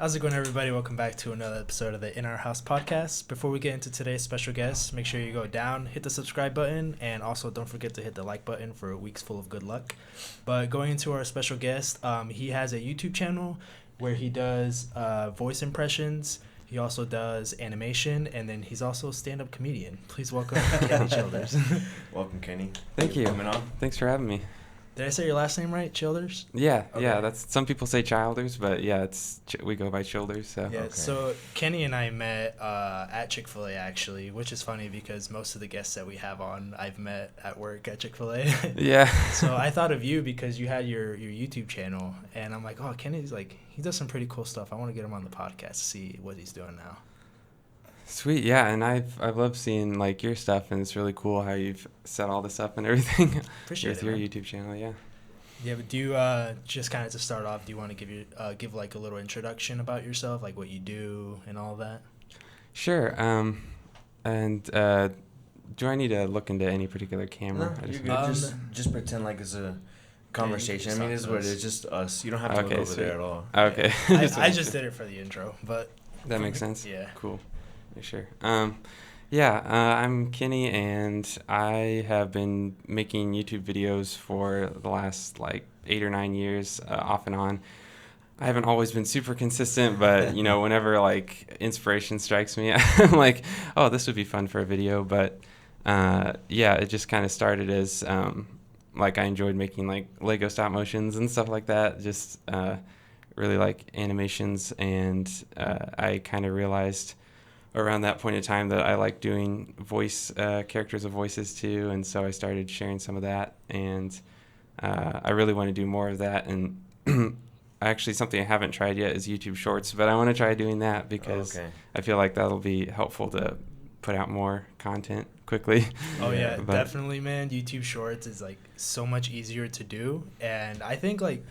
How's it going, everybody? Welcome back to another episode of the In Our House podcast. Before we get into today's special guest, make sure you go down, hit the subscribe button, and also don't forget to hit the like button for a week's full of good luck. But going into our special guest, he has a YouTube channel where he does voice impressions. He also does animation, and then he's also a stand-up comedian. Please welcome Kenny Childers. Welcome, Kenny. Thank you. Coming on. Thanks for having me. Did I say your last name right, Childers? Yeah, Okay. yeah. That's some people say Childers, but yeah, we go by Childers. So. Yeah, Okay. So Kenny and I met at Chick-fil-A, actually, which is funny because most of the guests that we have on, I've met at work at Chick-fil-A. Yeah. So I thought of you because you had your YouTube channel, and I'm like, oh, Kenny's like, he does some pretty cool stuff. I want to get him on the podcast to see what he's doing now. Sweet, yeah, and I've loved seeing like your stuff, and it's really cool how you've set all this up and everything Appreciate with it, your man. YouTube channel. Yeah. Yeah, but do you just kind of to start off, do you want to give like a little introduction about yourself, like what you do and all that? Sure. And do I need to look into any particular camera? No, I you're just- good. Just pretend like it's a conversation. I mean, it's what it is. Just us. You don't have to Okay, look over sweet. there at all. Okay. I just did it for the intro, but That makes sense. yeah. Cool. Yeah, sure. I'm Kenny, and I have been making YouTube videos for the last like 8 or 9 years, off and on. I haven't always been super consistent, but you know, whenever like inspiration strikes me, I'm like, oh, this would be fun for a video. But yeah, it just kind of started as like I enjoyed making like Lego stop motions and stuff like that. Just really like animations, and I kind of realized around that point in time that I like doing voice characters of voices too, and so I started sharing some of that, and I really want to do more of that. And actually something I haven't tried yet is YouTube Shorts, but I want to try doing that because I feel like that'll be helpful to put out more content quickly. Oh yeah, But- definitely, man. YouTube Shorts is like so much easier to do, and I think like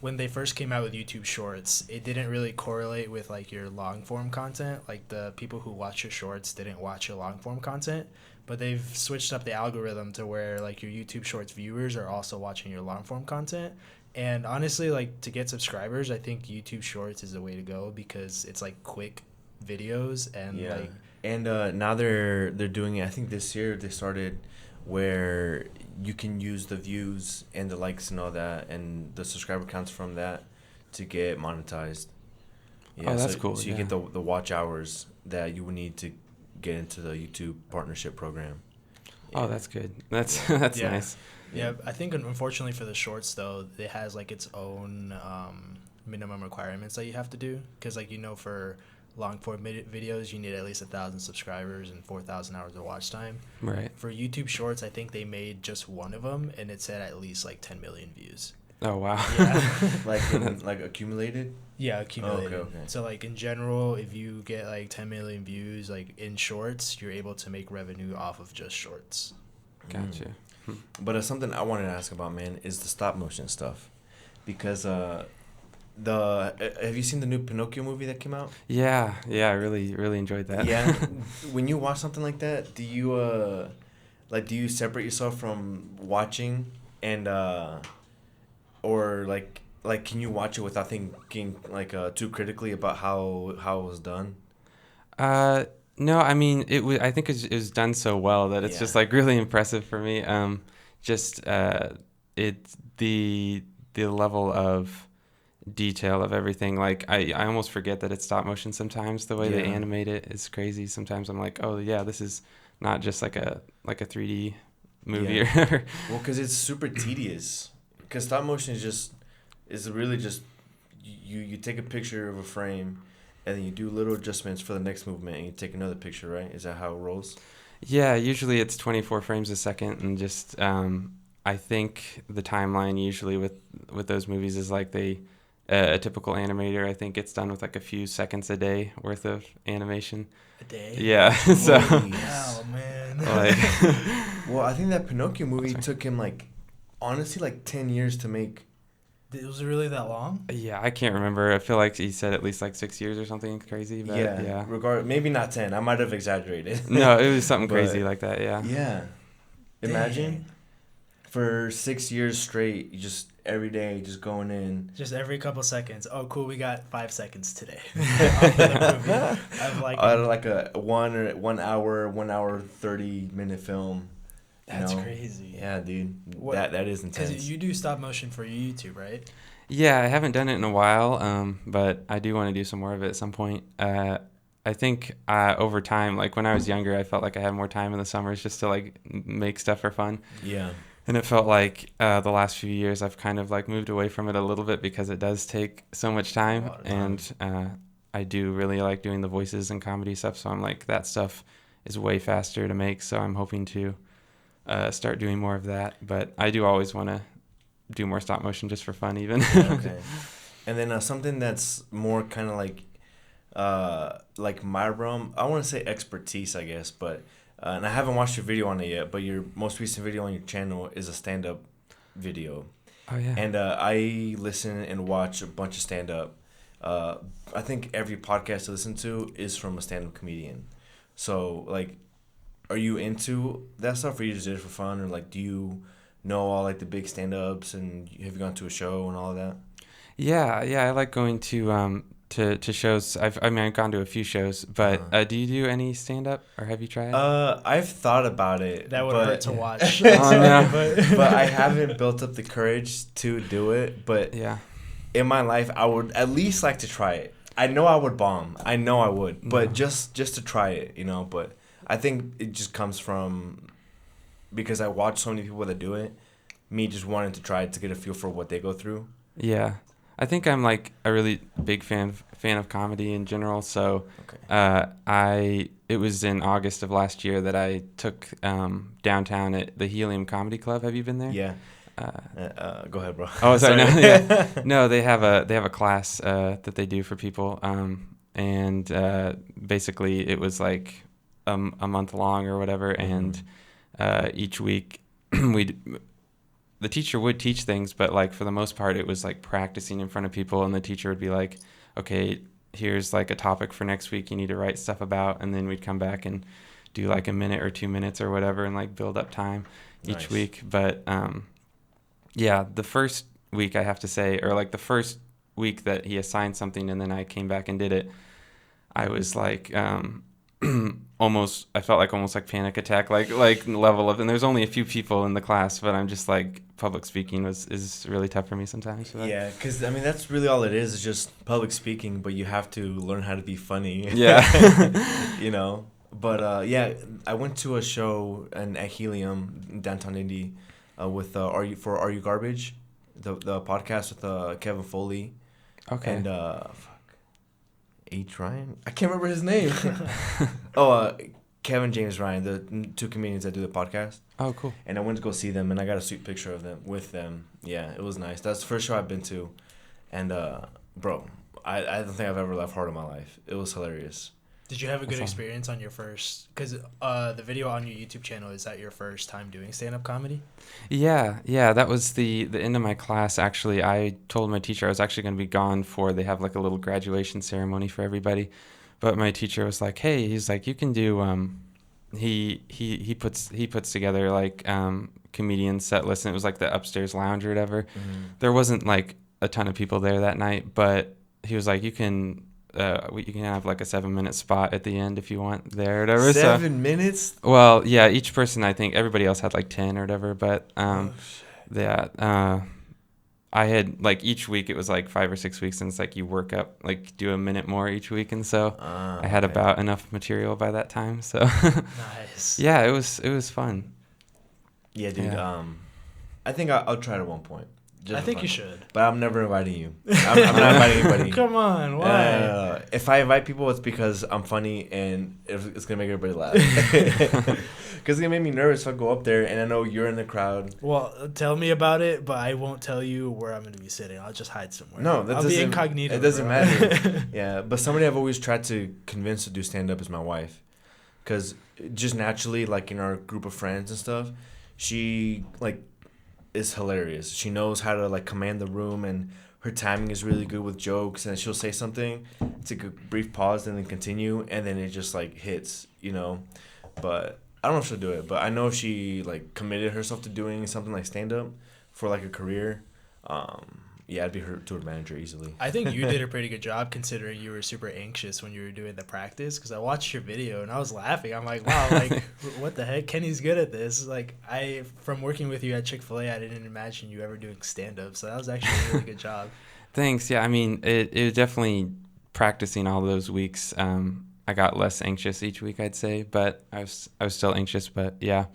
when they first came out with YouTube Shorts, it didn't really correlate with like your long form content. Like the people who watch your shorts didn't watch your long form content, but they've switched up the algorithm to where like your YouTube Shorts viewers are also watching your long form content. And honestly, like to get subscribers, I think YouTube Shorts is the way to go because it's like quick videos and Yeah. like And now they're doing it. I think this year they started where you can use the views and the likes and all that and the subscriber counts from that to get monetized. Oh, that's cool, So you yeah. get the watch hours that you would need to get into the YouTube partnership program. Oh, that's good. That's that's Yeah. nice. Yeah, I think unfortunately for the shorts though, it has like its own minimum requirements that you have to do because like for long form videos you need at least 1,000 subscribers and 4,000 hours of watch time. Right. For YouTube Shorts, I think they made just one of them and it said at least like 10 million views. Oh wow. Yeah. like accumulated. Yeah, accumulated. okay. So like in general, if you get like 10 million views like in shorts, you're able to make revenue off of just shorts. Gotcha. But something I wanted to ask about, man, is the stop motion stuff, because have you seen the new Pinocchio movie that came out? Yeah, I really enjoyed that. Yeah. When you watch something like that, do you separate yourself from watching and or like can you watch it without thinking like too critically about how it was done? No, I mean I think it was done so well that it's just like really impressive for me. Just it's the level of detail of everything. Like I almost forget that it's stop motion sometimes. The way they Yeah. animate it is crazy. Sometimes I'm like, oh yeah, this is not just like a 3D movie. Yeah. Or Well, because it's super tedious. Because stop motion is really just you take a picture of a frame, and then you do little adjustments for the next movement, and you take another picture, right? Is that how it rolls? Yeah, usually it's 24 frames a second, and just I think the timeline usually with those movies is like a typical animator, I think it's done with like a few seconds a day worth of animation. A day? Yeah, so Holy Wow, man. like Well, I think that Pinocchio movie took him honestly 10 years to make. Was it really that long? yeah, I can't remember. I feel like he said at least like 6 years or something crazy. But yeah. Maybe not 10. I might have exaggerated. No, it was something But- crazy like that. Yeah. Yeah. Imagine Dang. for 6 years straight, you just every day, just going in. Just every couple seconds. Oh, cool. We got 5 seconds today. Off of the movie. Of Like a 1 hour 30-minute film. That's crazy. Yeah, dude. What, that is intense. Because you do stop motion for your YouTube, right? Yeah, I haven't done it in a while, but I do want to do some more of it at some point. I think over time, like when I was younger, I felt like I had more time in the summers just to like make stuff for fun. Yeah. And it felt like the last few years I've kind of like moved away from it a little bit because it does take so much time. And I do really like doing the voices and comedy stuff. So I'm like, that stuff is way faster to make. So I'm hoping to start doing more of that. But I do always want to do more stop motion just for fun even. Okay. And then something that's more kind of like my realm, I want to say expertise, I guess, but and I haven't watched your video on it yet, but your most recent video on your channel is a stand-up video. Oh yeah. And I listen and watch a bunch of stand-up. I think every podcast I listen to is from a stand-up comedian. So like, are you into that stuff, or you just did it for fun, or like, do you know all like the big stand-ups, and have you gone to a show and all of that? Yeah, I like going to shows. I've gone to a few shows, but do you do any stand up, or have you tried? I've thought about it. That would hurt to watch. Oh, no. But I haven't built up the courage to do it. But Yeah. in my life, I would at least like to try it. I know I would bomb. I know I would, but No. just to try it, you know. But I think it just comes from because I watch so many people that do it. Me just wanting to try it to get a feel for what they go through. Yeah. I think I'm like a really big fan of comedy in general. So it was in August of last year that I took downtown at the Helium Comedy Club. Have you been there? Yeah. Go ahead, bro. Oh, sorry. No, yeah. No, they have a class that they do for people, and basically it was like a month long or whatever, and each week the teacher would teach things, but like for the most part it was like practicing in front of people, and the teacher would be like, okay, here's like a topic for next week you need to write stuff about, and then we'd come back and do like a minute or 2 minutes or whatever and like build up time each week. But yeah, the first week I have to say, or like the first week that he assigned something and then I came back and did it, I was like I felt like almost like panic attack, like level of, and there's only a few people in the class, but I'm just like, public speaking is really tough for me sometimes. So yeah, because I mean that's really all it is just public speaking, but you have to learn how to be funny. Yeah. You know. But yeah, I went to a show at Helium in downtown Indy with Are You Garbage, the podcast with Kevin Foley. Okay. And H. Ryan? I can't remember his name. Kevin James Ryan, the two comedians that do the podcast. Oh, cool. And I went to go see them, and I got a sweet picture of them with them. Yeah, it was nice. That's the first show I've been to. And, bro, I don't think I've ever laughed hard in my life. It was hilarious. Did you have a good experience on your first? Because the video on your YouTube channel, is that your first time doing stand-up comedy? Yeah. That was the end of my class. Actually, I told my teacher I was actually going to be gone for. They have like a little graduation ceremony for everybody, but my teacher was like, "Hey, he's like, you can do." He puts together like comedian set list, and it was like the upstairs lounge or whatever. Mm-hmm. There wasn't like a ton of people there that night, but he was like, you can have like a 7-minute spot at the end if you want there or whatever. 7 minutes? Well, yeah, each person, I think everybody else had like 10 or whatever, but I had like each week it was like 5 or 6 weeks, and it's like you work up, like do a minute more each week, and so I had about enough material by that time. So nice. Yeah, it was fun. Yeah, dude. Yeah. I think I'll try it at one point. I think you should. But I'm never inviting you. I'm not inviting anybody. Come on, why? If I invite people, it's because I'm funny and it's going to make everybody laugh. Because it's going to make me nervous if I go up there and I know you're in the crowd. Well, tell me about it, but I won't tell you where I'm going to be sitting. I'll just hide somewhere. No, I'll be incognito. It doesn't matter. Yeah, but somebody I've always tried to convince to do stand-up is my wife. Because just naturally, like in our group of friends and stuff, she, like, is hilarious. She knows how to like command the room, and her timing is really good with jokes, and she'll say something, take a brief pause and then continue, and then it just like hits, you know. But I don't know if she'll do it, but I know if she like committed herself to doing something like stand up for like a career, Yeah, I'd be her tour manager easily. I think you did a pretty good job considering you were super anxious when you were doing the practice. Because I watched your video and I was laughing. I'm like, wow, like what the heck? Kenny's good at this. Like from working with you at Chick-fil-A, I didn't imagine you ever doing stand-up. So that was actually a really good job. Thanks. Yeah, I mean, it was definitely practicing all those weeks. I got less anxious each week, I'd say, but I was still anxious. But yeah,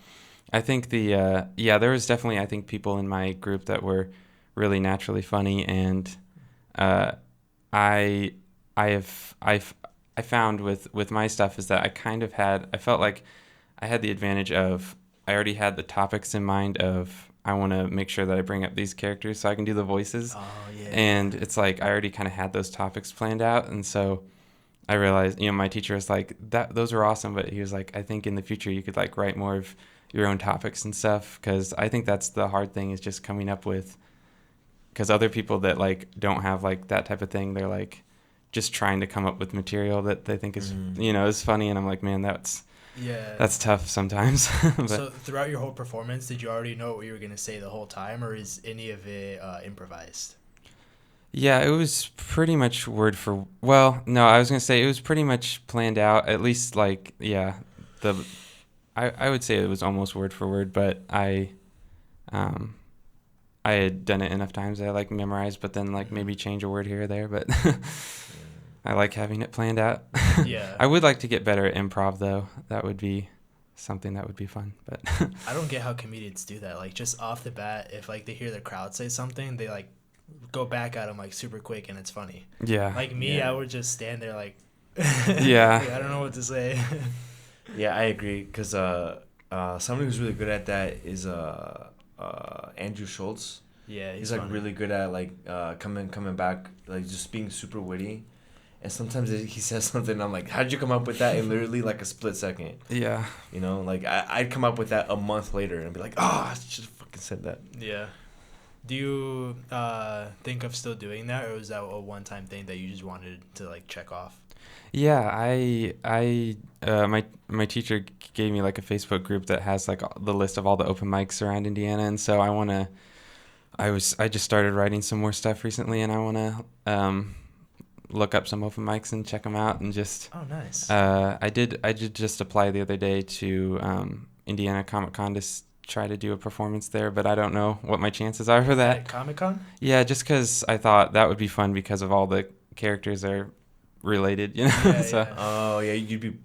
I think there was definitely, I think, people in my group that were really naturally funny, and I found with my stuff is that I felt like I had the advantage of I already had the topics in mind of I want to make sure that I bring up these characters so I can do the voices. Oh, yeah. And it's like I already kind of had those topics planned out, and so I realized, my teacher was like, those were awesome, but he was like, I think in the future you could like write more of your own topics and stuff, because I think that's the hard thing is just coming up with, because other people that like don't have like that type of thing, they're like just trying to come up with material that they think is is funny, and I'm like, man, that's tough sometimes. But, so throughout your whole performance, did you already know what you were going to say the whole time, or is any of it improvised? yeah, it was pretty much word for, well, no, I was going to say it was pretty much planned out, at least like, yeah, I would say it was almost word for word, but I had done it enough times that I like memorized, but then like maybe change a word here or there, but I like having it planned out. Yeah. I would like to get better at improv though. That would be something that would be fun, but I don't get how comedians do that. Like just off the bat, if like they hear the crowd say something, they like go back at them like super quick and it's funny. Yeah. Like me, Yeah. I would just stand there like Yeah. like, I don't know what to say. Yeah, I agree. Because somebody who's really good at that is Andrew Schultz. Yeah, He's like funny. really good at like coming back, like just being super witty. And sometimes he says something, and I'm like, how did you come up with that in literally like a split second? Yeah. Like I'd come up with that a month later and be like, I should have fucking said that. Yeah. Do you think of still doing that, or was that a one-time thing that you just wanted to like check off? Yeah, my teacher gave me like a Facebook group that has like the list of all the open mics around Indiana, and so I just started writing some more stuff recently, and I want to look up some open mics and check them out, and just nice. I did just apply the other day to Indiana Comic Con to try to do a performance there, but I don't know what my chances are for that. At Comic-Con? Yeah, just because I thought that would be fun because of all the characters are related, Yeah, so yeah. Oh yeah, you'd be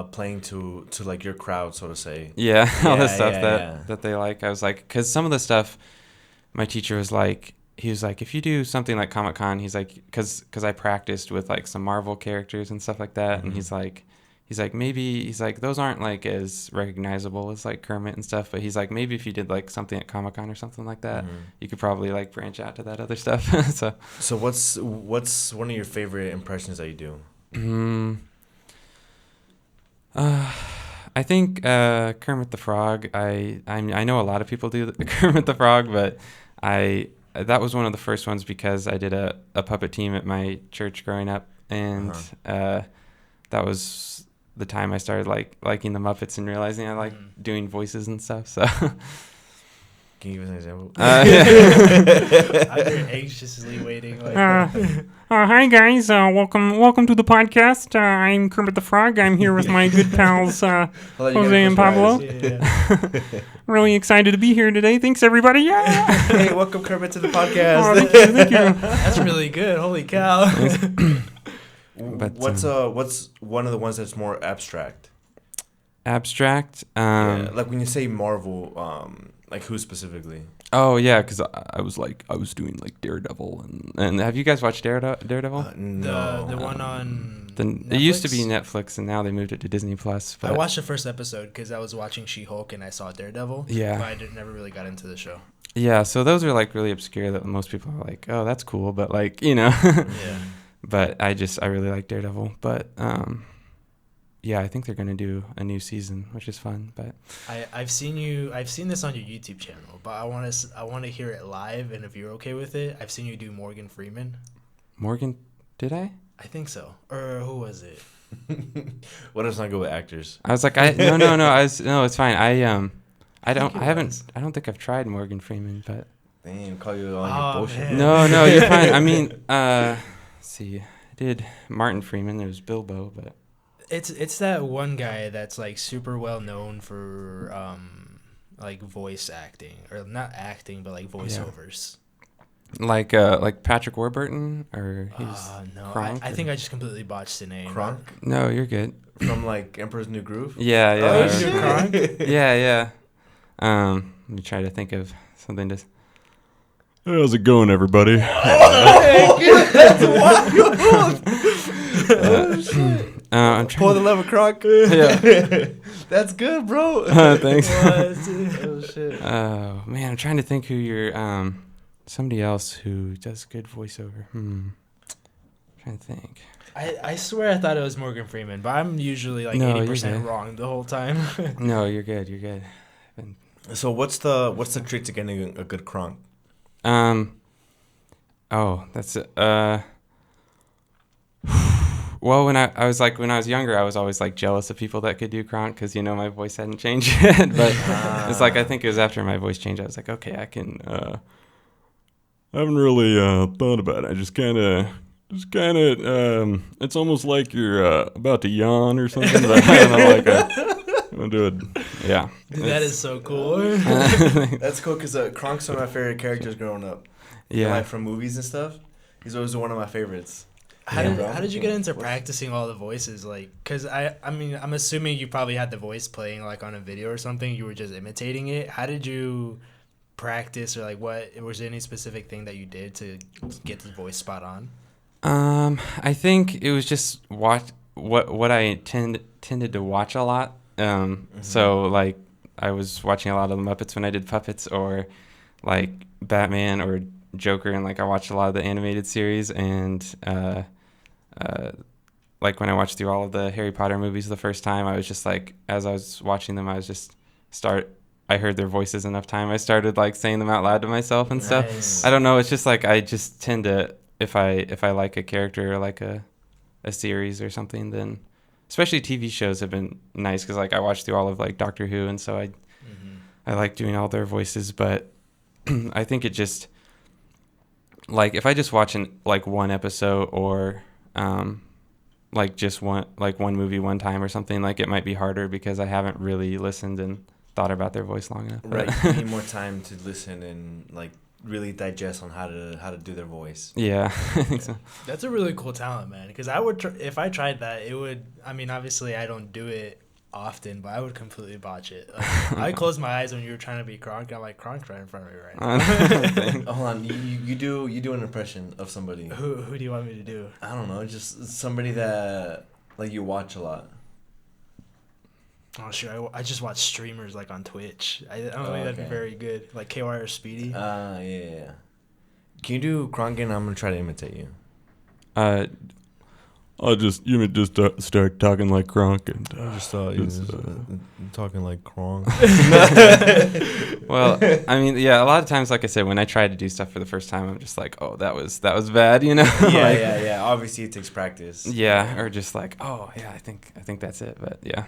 playing to like your crowd, so to say. yeah, all the Yeah, stuff yeah. that they like. I was like, because some of the stuff my teacher was like, he was like, if you do something like Comic-Con, he's like, because I practiced with like some Marvel characters and stuff like that, and he's like maybe those aren't like as recognizable as like Kermit and stuff, but he's like, maybe if you did like something at Comic-Con or something like that, you could probably like branch out to that other stuff. So what's one of your favorite impressions that you do? I think Kermit the Frog. I know a lot of people do Kermit the Frog, but that was one of the first ones because I did a puppet team at my church growing up, and that was the time I started liking the Muppets and realizing I like doing voices and stuff. So Can you give us an example? I'm here anxiously waiting. Like, Hi guys, welcome to the podcast. I'm Kermit the Frog. I'm here with my good pals Jose and Pablo. yeah. Really excited to be here today. Thanks everybody. Yeah. Hey, welcome Kermit to the podcast. Oh, thank you. That's really good. Holy cow. But, what's one of the ones that's more abstract? abstract. Yeah, like when you say Marvel, like who specifically? Oh yeah, because I was doing like Daredevil and have you guys watched Daredevil? No. The one on It used to be Netflix and now they moved it to Disney Plus. I watched the first episode because I was watching She-Hulk and I saw Daredevil. Yeah. But I never really got into the show. Yeah, so those are like really obscure that most people are like, oh, that's cool, but like Yeah. But I really like Daredevil, but yeah, I think they're gonna do a new season, which is fun. But I've seen this on your YouTube channel, but I want to hear it live, and if you're okay with it, I've seen you do Morgan Freeman. Morgan, did I? I think so. Or who was it? What does not go with actors? I was like, no, it's fine. I don't think I've tried Morgan Freeman, but Damn, call you on your bullshit. Man. No, you're fine. I mean, let's see, I did Martin Freeman. There was Bilbo, but It's that one guy that's like super well known for like voice acting, or not acting but like voiceovers. like Patrick Warburton, or he's No, Kronk, I think I just completely botched the name. Kronk no, you're good. from like Emperor's New Groove. Yeah, yeah. Oh, you shit. do Kronk? Yeah. Let me try to think of something to. How's it going, everybody? That's wild. I'm trying. Pull the lever, Kronk. Yeah. That's good, bro. Thanks. Oh shit. Oh man, I'm trying to think who you're. Somebody else who does good voiceover. Trying to think. I swear I thought it was Morgan Freeman, but I'm usually like No, 80% you're good. wrong the whole time. No, you're good. You're good. So what's the trick to getting a good Kronk? Oh, that's it. Well, when I was younger, I was always like jealous of people that could do Kronk because my voice hadn't changed yet. But it's like I think it was after my voice changed, I was like, okay, I can. I haven't really thought about it. I just kind of. It's almost like you're about to yawn or something. But I don't know, I'm gonna do it. Yeah. Dude, that is so cool. That's cool because Kronk's one of my favorite characters growing up. Yeah. Like from movies and stuff. He's always one of my favorites. How did you get into What's- practicing all the voices? Like, cause I mean, I'm assuming you probably had the voice playing like on a video or something. You were just imitating it. How did you practice, or like what was there any specific thing that you did to get the voice spot on? I think it was just what I tended to watch a lot. So like I was watching a lot of the Muppets when I did puppets, or like Batman or Joker, and like I watched a lot of the animated series, and like when I watched through all of the Harry Potter movies the first time, I was just like, as I was watching them, I heard their voices enough time. I started like saying them out loud to myself and stuff. Nice. I don't know. It's just like I just tend to, if I like a character or like a series or something, then especially TV shows have been nice because like I watched through all of like Doctor Who, and so I like doing all their voices. But I think it just like if I just watch one episode or like just one movie one time or something, like it might be harder because I haven't really listened and thought about their voice long enough. Right, you need more time to listen and like really digest on how to do their voice. Yeah, I think so. That's a really cool talent, man. Because I would, if I tried that, it would. I mean, obviously, I don't do it often, but I would completely botch it. Like, I closed my eyes when you were trying to be Kronk. I'm like, Kronk's right in front of me right now. Oh, hold on, you do an impression of somebody. Who do you want me to do? I don't know, just somebody that like you watch a lot. Oh, sure. I just watch streamers like on Twitch. I don't think that'd be okay. very good. Like KY or Speedy. Yeah. Can you do Kronk and I'm gonna try to imitate you. You just start talking like Kronk and I just thought you talking like Kronk. Well, I mean, yeah, a lot of times, like I said, when I try to do stuff for the first time, I'm just like, oh, that was bad, Yeah, Like, yeah. Obviously, it takes practice. Yeah, or just like, oh, yeah, I think that's it. But yeah.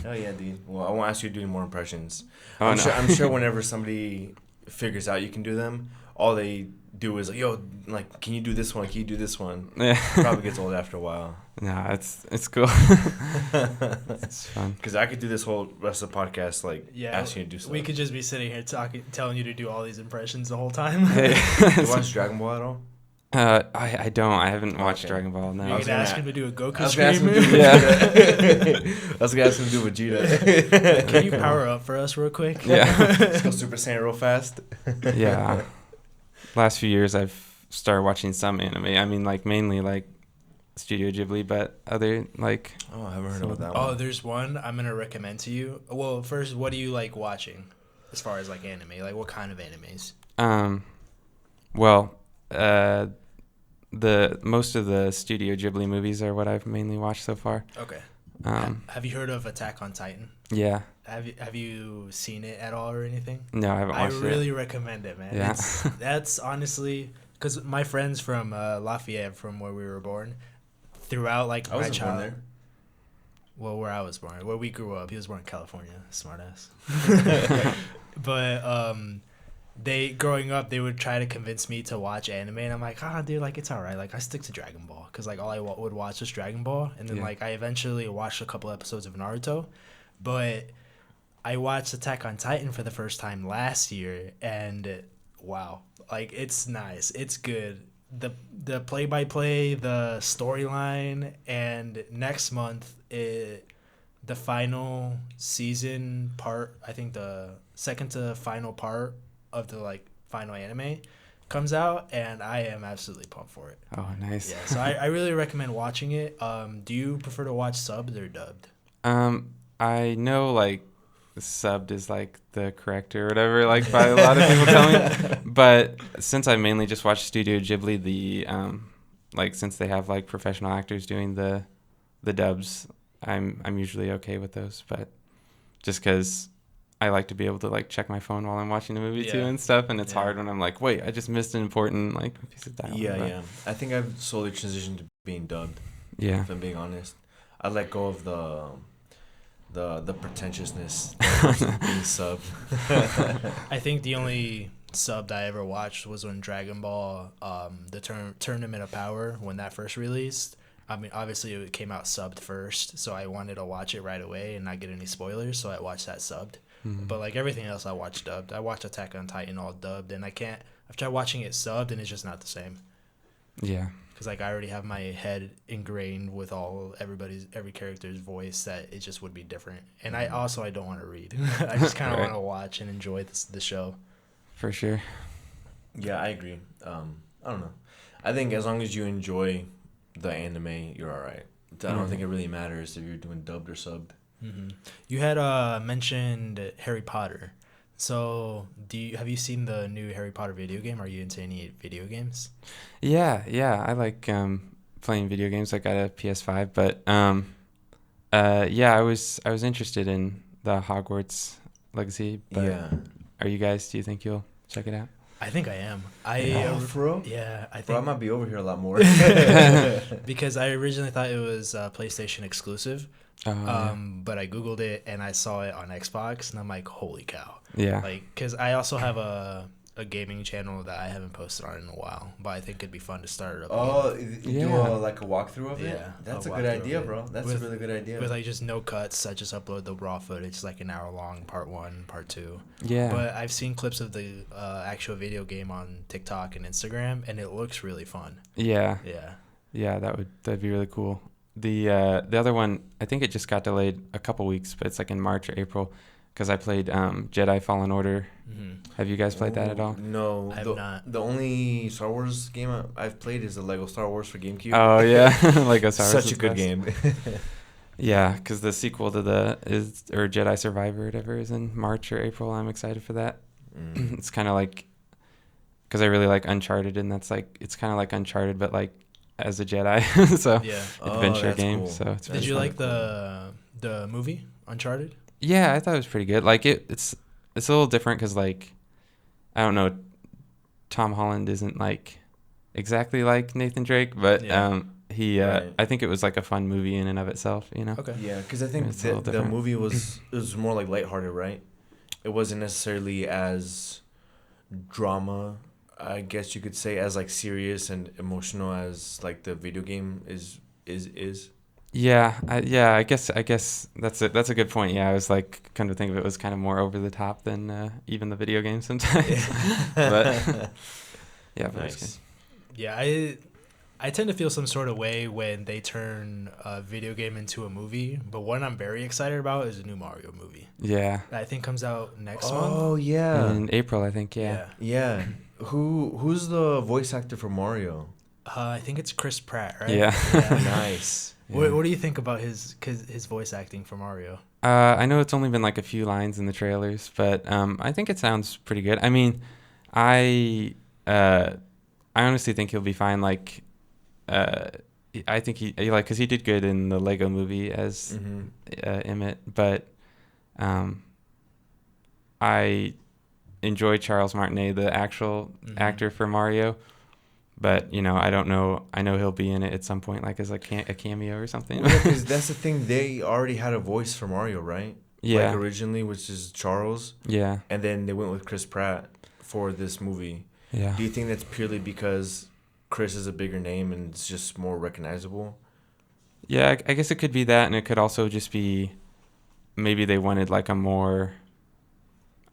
Oh yeah, dude. Well, I won't ask you to do more impressions. Oh, no. I'm sure whenever somebody figures out you can do them, all they do is like, yo, like, can you do this one? Can you do this one? Yeah. Probably gets old after a while. No, it's cool. It's fun. Because I could do this whole rest of the podcast, like, asking you to do stuff. We could just be sitting here telling you to do all these impressions the whole time. Hey. Do you watch Dragon Ball at all? I don't. I haven't watched Okay. Dragon Ball. No. You was could gonna ask a- him to do a I Goku was gonna ask him to do scream. Vegeta. I was gonna ask him to do Vegeta. Can you power up for us real quick? Yeah. Let's go Super Saiyan real fast. Yeah. Last few years, I've started watching some anime. I mean, like mainly like Studio Ghibli, but other like. Oh, I haven't heard So- about that Oh, one. there's one I'm gonna recommend to you. Well, first, what do you like watching, as far as like anime? Like, what kind of animes? Well, the most of the Studio Ghibli movies are what I've mainly watched so far. Okay. Um, Have you heard of Attack on Titan? yeah. Have you seen it at all or anything? No, I haven't I watched really it. recommend it, man. Yeah. That's honestly because my friends from Lafayette, from where we were born, throughout like I my wasn't born child. there. Well, where I was born, where we grew up, he was born in California. Smartass. But growing up, they would try to convince me to watch anime, and I'm like, dude, like it's alright. Like I stick to Dragon Ball because like all I would watch was Dragon Ball, and then like I eventually watched a couple episodes of Naruto, but I watched Attack on Titan for the first time last year, and wow, like it's nice, it's good. The play by play, the storyline, and next month the final season part. I think the second to final part of the like final anime comes out, and I am absolutely pumped for it. Oh, nice. Yeah, so I really recommend watching it. Do you prefer to watch subbed or dubbed? I know like subbed is like the correct or whatever, like by a lot of people tell me. But since I mainly just watch Studio Ghibli, the like since they have like professional actors doing the dubs, I'm usually okay with those. But just because I like to be able to like check my phone while I'm watching the movie too and stuff, and it's hard when I'm like, wait, I just missed an important like piece of dialogue. Yeah. I think I've slowly transitioned to being dubbed. Yeah. If I'm being honest, I let go of the pretentiousness versus being subbed. I think the only subbed I ever watched was when Dragon Ball, the Tournament of Power, when that first released. I mean, obviously it came out subbed first, so I wanted to watch it right away and not get any spoilers, so I watched that subbed. But like everything else, I watched dubbed. I watched Attack on Titan all dubbed, and I've tried watching it subbed, and it's just not the same. Yeah. Because like I already have my head ingrained with every character's voice that it just would be different. And I don't want to read. I just kind of want to watch and enjoy the show. For sure. Yeah, I agree. I don't know. I think as long as you enjoy the anime, you're all right. I don't think it really matters if you're doing dubbed or subbed. Mm-hmm. You had mentioned Harry Potter. So, have you seen the new Harry Potter video game? Are you into any video games? Yeah. I like playing video games. I got a PS5, but yeah, I was interested in the Hogwarts Legacy. But do you think you'll check it out? I think I am. For real? Yeah, I think. Bro, I might be over here a lot more. Because I originally thought it was PlayStation exclusive. But I Googled it and I saw it on Xbox, and I'm like, holy cow. Yeah. Like, because I also have a gaming channel that I haven't posted on in a while, but I think it'd be fun to start it up. Do like a walkthrough of it? Yeah. That's a good idea, bro. That's a really good idea. With like just no cuts, I just upload the raw footage, like an hour long, part 1, part 2. Yeah. But I've seen clips of the actual video game on TikTok and Instagram, and it looks really fun. Yeah. Yeah. Yeah, that'd be really cool. The other one, I think it just got delayed a couple weeks, but it's like in March or April, because I played Jedi Fallen Order. Mm-hmm. Have you guys played that at all? No, I have not. The only Star Wars game I've played is the Lego Star Wars for GameCube. Oh yeah, Lego Star Wars. Such a good game. Yeah, because the sequel to Jedi Survivor or whatever is in March or April. I'm excited for that. It's kind of like, because I really like Uncharted, and that's like, it's kind of like Uncharted, but like as a Jedi. So adventure game. Cool. So it's Did you like the movie Uncharted? Yeah, I thought it was pretty good. Like it's a little different because like, I don't know, Tom Holland isn't like exactly like Nathan Drake, but I think it was like a fun movie in and of itself, you know. Okay. Yeah, because I think the movie was more like lighthearted, right? It wasn't necessarily as drama, I guess you could say, as like serious and emotional as like the video game is. Yeah, I guess that's a good point. Yeah, I was like, kind of think of it was kind of more over the top than even the video game sometimes. But yeah, but nice. It's good. Yeah, I tend to feel some sort of way when they turn a video game into a movie, but what I'm very excited about is a new Mario movie. Yeah. I think comes out next month. Oh yeah. In April, I think. Yeah. Yeah. Who's the voice actor for Mario? I think it's Chris Pratt, right? Yeah. Nice. Yeah. What do you think about his voice acting for Mario? I know it's only been like a few lines in the trailers, but I think it sounds pretty good. I mean, I honestly think he'll be fine. Like, I think he like, because he did good in the Lego movie as Emmett, but I enjoy Charles Martinet, the actual actor for Mario. But, you know, I don't know. I know he'll be in it at some point, like as a cameo or something. Well, because that's the thing. They already had a voice for Mario, right? Yeah. Like originally, which is Charles. Yeah. And then they went with Chris Pratt for this movie. Yeah. Do you think that's purely because Chris is a bigger name and it's just more recognizable? Yeah, I guess it could be that, and it could also just be maybe they wanted like a more,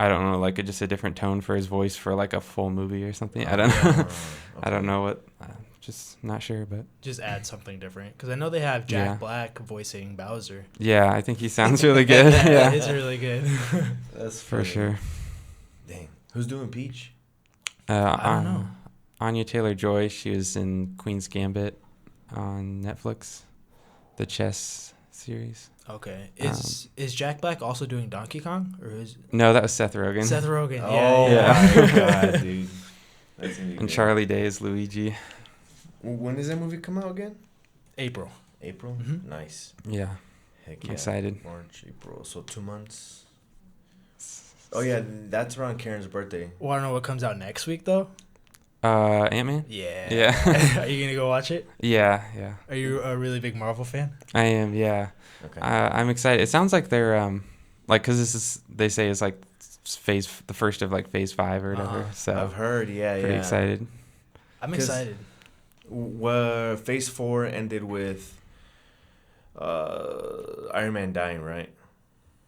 I don't know, like just a different tone for his voice for like a full movie or something. I don't know. Okay. I don't know what. Just not sure, but Just add something different because I know they have Jack Black voicing Bowser. yeah, I think he sounds really good. Yeah, yeah, it's really good. That's for funny. sure. Dang. Who's doing Peach? I don't know. Anya Taylor-Joy. She was in Queen's Gambit on Netflix, the chess series. Okay, is Jack Black also doing Donkey Kong or is No, that was Seth Rogen. Seth Rogen? Oh yeah. my god, dude. That's gonna be And good. Charlie Day is Luigi. When does that movie come out again? April. April? Mhm. Nice. Yeah, Heck I'm yeah. excited. March, April. So 2 months. Oh yeah, that's around Karen's birthday. Want to know what comes out next week though? Ant-Man. Yeah. Yeah. Are you gonna go watch it? Yeah. Are you a really big Marvel fan? I am. Yeah. Okay. I'm excited. It sounds like they're like, because this is, they say it's like the first of like phase 5 or whatever. Uh-huh. So I've heard, pretty excited. I'm 'Cause- excited. Phase 4 ended with Iron Man dying, right?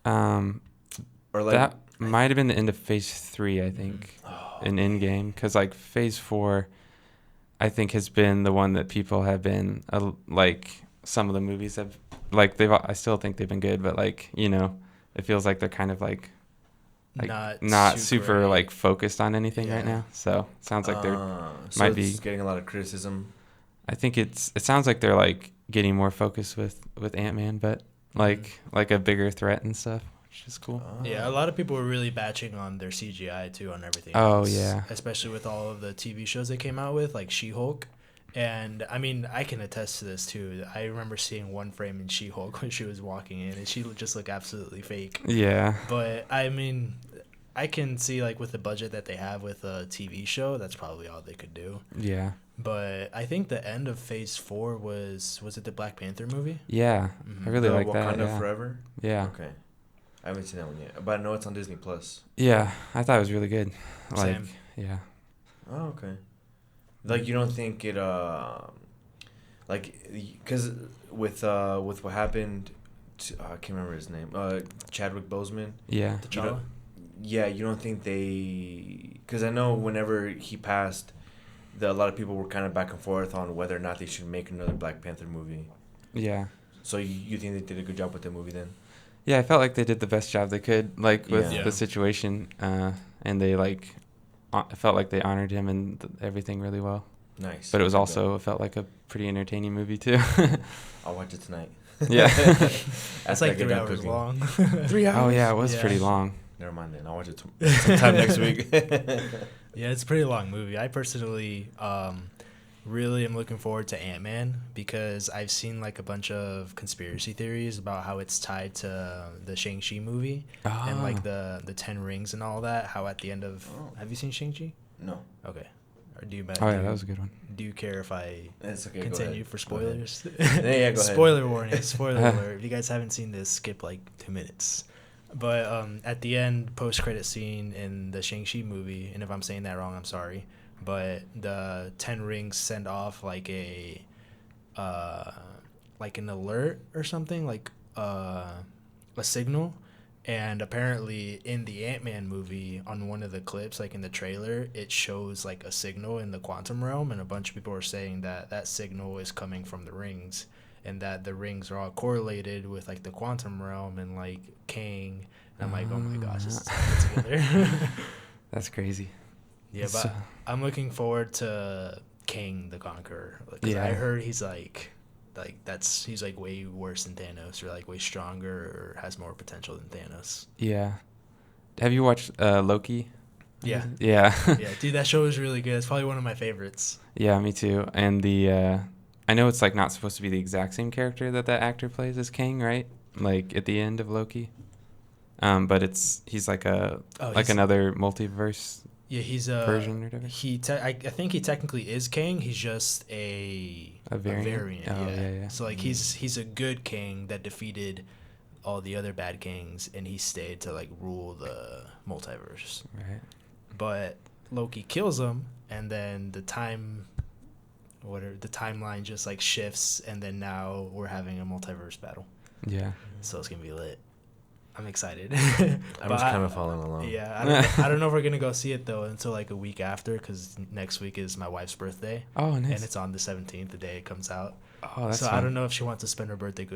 Or like That might have been the end of phase 3, I think, in Endgame, because like phase 4, I think has been the one that people have been like, some of the movies have like I still think they've been good, but like, you know, it feels like they're kind of like not super like focused on anything right Yeah. now. So it sounds like they're so might it's be- getting a lot of criticism. I think it sounds like they're like getting more focused with Ant-Man, but like a bigger threat and stuff, which is cool. Yeah, a lot of people were really batching on their CGI too on everything. Oh, else, yeah. especially with all of the TV shows they came out with, like She-Hulk. And I mean, I can attest to this too. I remember seeing one frame in She-Hulk when she was walking in, and she just looked absolutely fake. Yeah. But I mean, I can see like with the budget that they have with a TV show, that's probably all they could do. Yeah. But I think the end of Phase 4 was it the Black Panther movie? Yeah. I really like that. Wakanda Yeah. Forever? Yeah. Okay. I haven't seen that one yet, but I know it's on Disney Plus. Yeah. I thought it was really good. Like, Same. yeah. Oh, okay. Like, you don't think it, like, because with what happened, I can't remember his name, Chadwick Boseman. Yeah. You don't, you don't think they, because I know whenever he passed, a lot of people were kind of back and forth on whether or not they should make another Black Panther movie. Yeah. So you think they did a good job with the movie then? Yeah, I felt like they did the best job they could, like with Yeah. the situation, and they like, I felt like they honored him and everything really well. Nice. But it was Good also, job. it felt like a pretty entertaining movie too. I'll watch it tonight. Yeah. That's After I like get 3 done hours cooking. long. 3 hours? Oh yeah, it was Yeah. pretty long. Never mind then. I'll watch it sometime next week. Yeah, it's a pretty long movie. I personally really am looking forward to Ant-Man because I've seen like a bunch of conspiracy theories about how it's tied to the Shang-Chi movie and like the 10 rings and all that. How at the end of have you seen Shang-Chi? No. Okay. Or do you? Oh yeah, that was a good one. Do you care if I It's okay. continue go for ahead. Go ahead. spoilers? Yeah, go ahead. Spoiler warning. Spoiler alert. If you guys haven't seen this, skip like 2 minutes. But at the end, post-credit scene in the Shang-Chi movie, and if I'm saying that wrong, I'm sorry, but the 10 rings send off like like an alert or something, like a signal. And apparently in the Ant-Man movie, on one of the clips, like in the trailer, it shows like a signal in the quantum realm, and a bunch of people are saying that that signal is coming from the rings, and that the rings are all correlated with like the quantum realm and like Kang. And I'm like, oh my gosh, this is all together. That's crazy. Yeah, It's, but I'm looking forward to Kang the Conqueror. Because Yeah. I heard he's he's like way worse than Thanos, or like way stronger, or has more potential than Thanos. Yeah. Have you watched Loki? Yeah. Yeah. Yeah, dude, that show is really good. It's probably one of my favorites. Yeah, me too. And I know it's like not supposed to be the exact same character that actor plays as Kang, right? Like at the end of Loki. But he's like another multiverse Yeah, he's a version or whatever. I think he technically is Kang. He's just a variant? Oh, yeah. So like he's a good Kang that defeated all the other bad Kangs, and he stayed to like rule the multiverse. Right. But Loki kills him, and then the timeline just like shifts, and then now we're having a multiverse battle. Yeah. So it's gonna be lit. I'm excited. I'm just kind of following along. Yeah, I don't know if we're gonna go see it though until like a week after, because next week is my wife's birthday. Oh, nice. And it's on the 17th, the day it comes out. Oh, that's so fun. I don't know if she wants to spend her birthday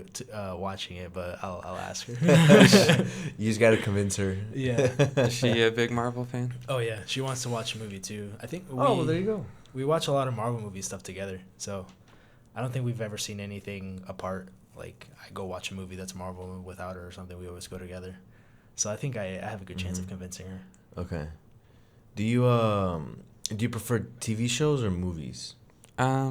watching it, but I'll ask her. You just gotta convince her. Yeah. Is she a big Marvel fan? Oh yeah, she wants to watch a movie too. I think. Well, there you go. We watch a lot of Marvel movie stuff together, so I don't think we've ever seen anything apart. Like I go watch a movie that's Marvel without her or something. We always go together. So I think I have a good chance of convincing her. Okay. Do you prefer TV shows or movies? I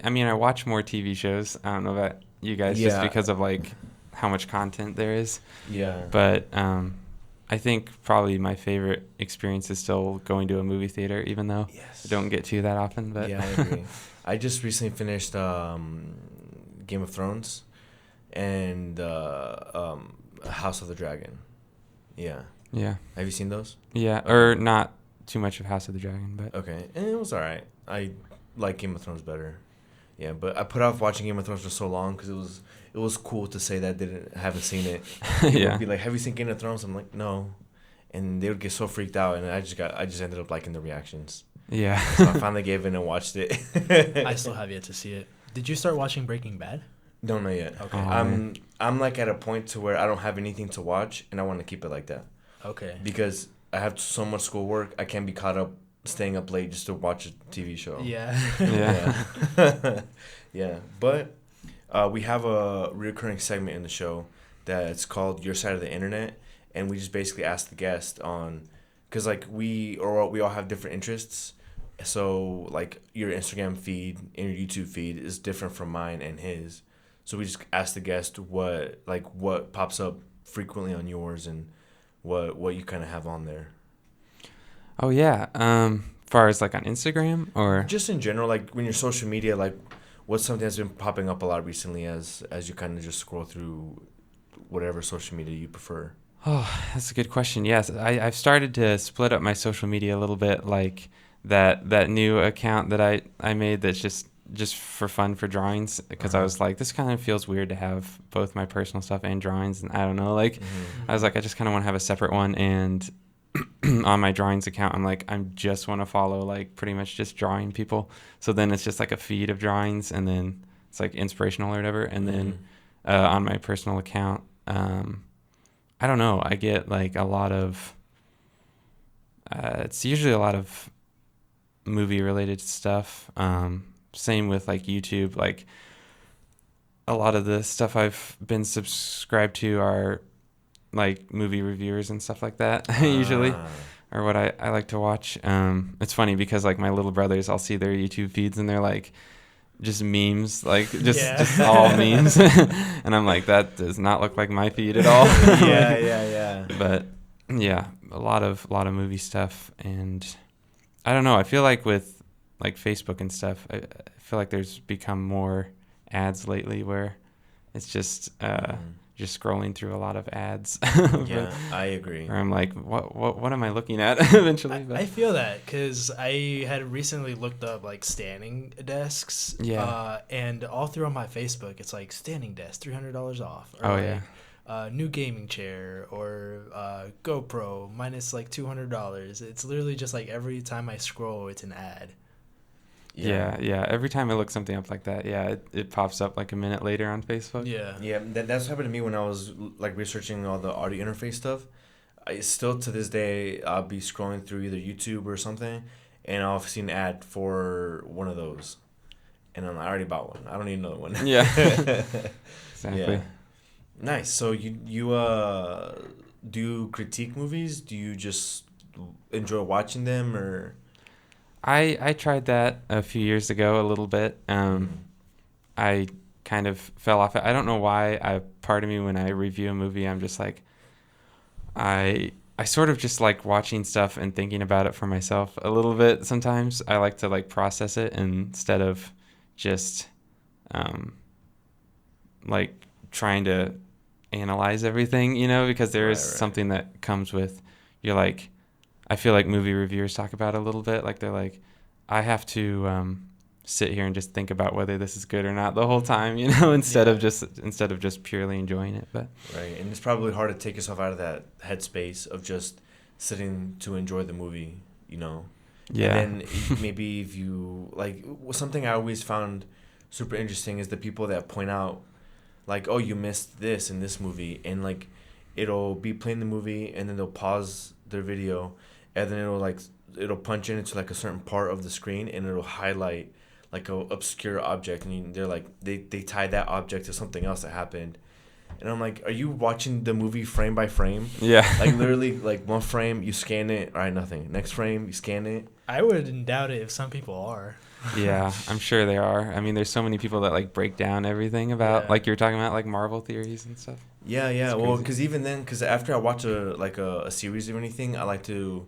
mean I watch more TV shows. I don't know about you guys just because of like how much content there is. Yeah. But I think probably my favorite experience is still going to a movie theater, even though I don't get to that often. But yeah, I agree. I just recently finished Game of Thrones and House of the Dragon. Yeah. Yeah. Have you seen those? Yeah, or not too much of House of the Dragon, but okay, and it was alright. I like Game of Thrones better. Yeah, but I put off watching Game of Thrones for so long because it was cool to say that I haven't seen it. People would be like, "Have you seen Game of Thrones?" I'm like, "No," and they would get so freaked out, and I just ended up liking the reactions. Yeah. So I finally gave in and watched it. I still have yet to see it. Did you start watching Breaking Bad? No, not yet. Okay. I'm like at a point to where I don't have anything to watch, and I want to keep it like that. Okay. Because I have so much schoolwork, I can't be caught up staying up late just to watch a TV show. Yeah. Yeah. Yeah. But we have a recurring segment in the show that's called Your Side of the Internet, and we just basically ask the guest on, because like we all have different interests. So like your Instagram feed and your YouTube feed is different from mine and his. So we just ask the guest what pops up frequently on yours and what you kind of have on there. Oh yeah. Far as like on Instagram or just in general, like when your social media, like what's something that's been popping up a lot recently as you kind of just scroll through whatever social media you prefer. Oh, that's a good question. Yes, I've started to split up my social media a little bit, like that new account that I made that's just for fun for drawings, because I was like, this kind of feels weird to have both my personal stuff and drawings, and I don't know, like I was like, I just kind of want to have a separate one. And on my drawings account, I'm like, I just want to follow like pretty much just drawing people, so then it's just like a feed of drawings, and then it's like inspirational or whatever. And then on my personal account, I don't know, I get like a lot of it's usually a lot of movie related stuff. Same with like YouTube, like a lot of the stuff I've been subscribed to are like movie reviewers and stuff like that usually, or what I like to watch. It's funny because like my little brothers, I'll see their YouTube feeds and they're like just memes, like just all memes. And I'm like, that does not look like my feed at all. Yeah. But yeah, a lot of movie stuff. And I don't know, I feel like with like Facebook and stuff, I feel like there's become more ads lately where it's just just scrolling through a lot of ads. Yeah, I agree. Or I'm like, what am I looking at eventually? I feel that because I had recently looked up like standing desks. Yeah. And all through on my Facebook, it's like standing desk, $300 off. Or Oh, like, yeah. New gaming chair or GoPro minus like $200. It's literally just like every time I scroll, it's an ad. Yeah. Every time I look something up like that, it pops up like a minute later on Facebook. Yeah. That's happened to me when I was like researching all the audio interface stuff. I still to this day I'll be scrolling through either YouTube or something, and I'll see an ad for one of those, and I'm like, I already bought one. I don't need another one. Yeah. Exactly. Yeah. Nice. So you do you critique movies? Do you just enjoy watching them or? I tried that a few years ago a little bit. I kind of fell off it. I don't know why. Part of me when I review a movie, I'm just like, I sort of just like watching stuff and thinking about it for myself a little bit. Sometimes I like to like process it instead of just like trying to analyze everything, because there is something that comes with, you're like, I feel like movie reviewers talk about a little bit. Like they're like, I have to sit here and just think about whether this is good or not the whole time, instead of just purely enjoying it. But right, and it's probably hard to take yourself out of that headspace of just sitting to enjoy the movie, yeah. And then maybe if you like something I always found super interesting is the people that point out like, oh, you missed this in this movie, and like it'll be playing the movie and then they'll pause their video and then it'll punch into like a certain part of the screen and it'll highlight like a obscure object, and they're like they tie that object to something else that happened. And I'm like, are you watching the movie frame by frame? Yeah. Like literally, like one frame you scan it, all right, nothing. Next frame you scan it. I wouldn't doubt it if some people are. Yeah, I'm sure there are. I mean, there's so many people that like break down everything about like you were talking about, like Marvel theories and stuff. Yeah. Well, because even then, because after I watch a series or anything, I like to